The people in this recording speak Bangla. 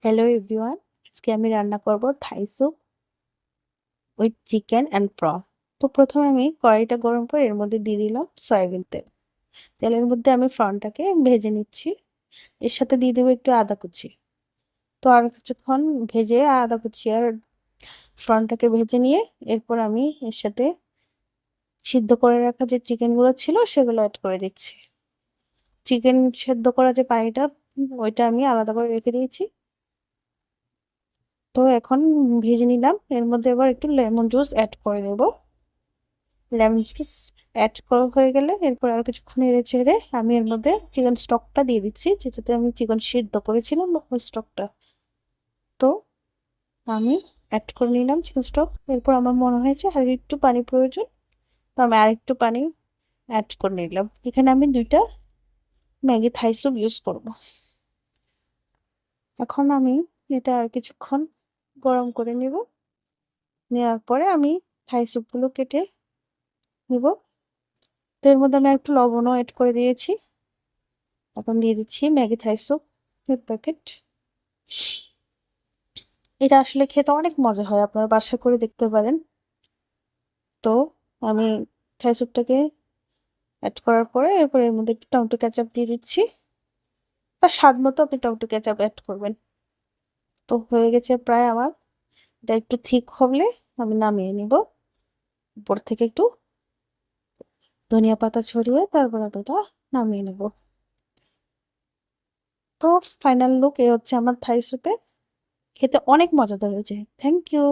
হ্যালো এভরিওয়ান, আজকে আমি রান্না করব Thai soup with chicken and prawn. তো প্রথমে আমি কড়াইটা গরম করে এর মধ্যে দিয়ে দিলাম সয়াবিন তেল। তেলের মধ্যে আমি প্রনটাকে ভেজে নিচ্ছি। এর সাথে দিয়ে দেবো একটু আদা কুচি। তো আর কিছুক্ষণ ভেজে আদা কুচি আর প্রনটাকে ভেজে নিয়ে এরপর আমি এর সাথে সিদ্ধ করে রাখা যে চিকেনগুলো ছিল সেগুলো অ্যাড করে দিচ্ছি। চিকেন সেদ্ধ করা যে পানিটা ওইটা আমি আলাদা করে রেখে দিয়েছি। তো এখন ভেজে নিলাম, এর মধ্যে এবার একটু লেমন জুস অ্যাড করে দেব। লেমন জুস অ্যাড করা হয়ে গেলে এরপর আর কিছুক্ষণ নেড়ে চেড়ে আমি এর মধ্যে চিকেন স্টকটা দিয়ে দিচ্ছি, যেটাতে আমি চিকেন সিদ্ধ করেছিলাম ওই স্টকটা। তো আমি অ্যাড করে নিলাম চিকেন স্টক। এরপর আমার মনে হয়েছে আর একটু পানি প্রয়োজন, তো আমি আরেকটু পানি অ্যাড করে নিলাম। এখানে আমি 2টা ম্যাগি থাই স্যুপ ইউজ করব। এখন আমি এটা আর কিছুক্ষণ গরম করে নেব। নেওয়ার পরে আমি থাই স্যুপগুলো কেটে নিব। তো এর মধ্যে আমি একটু লবণও অ্যাড করে দিয়েছি। এখন দিয়ে দিচ্ছি ম্যাগি থাই স্যুপ প্যাকেট। এটা আসলে খেতে অনেক মজা হয়, আপনারা বাসায় করে দেখতে পারেন। তো আমি থাই স্যুপটাকে অ্যাড করার পরে এরপর এর মধ্যে একটু টমেটো কেচাপ দিয়ে দিচ্ছি, বা স্বাদ মতো আপনি টমেটো কেচাপ অ্যাড করবেন। তো হয়ে গেছে প্রায় আমার। এটা একটু থিক হলে আমি নামিয়ে নিব। উপর থেকে একটু ধনিয়া পাতা ছড়িয়ে তারপর আমি এটা নামিয়ে নেব। তো ফাইনাল লুক এই হচ্ছে আমার থাই স্যুপের। খেতে অনেক মজাদার হয়েছে। Thank you.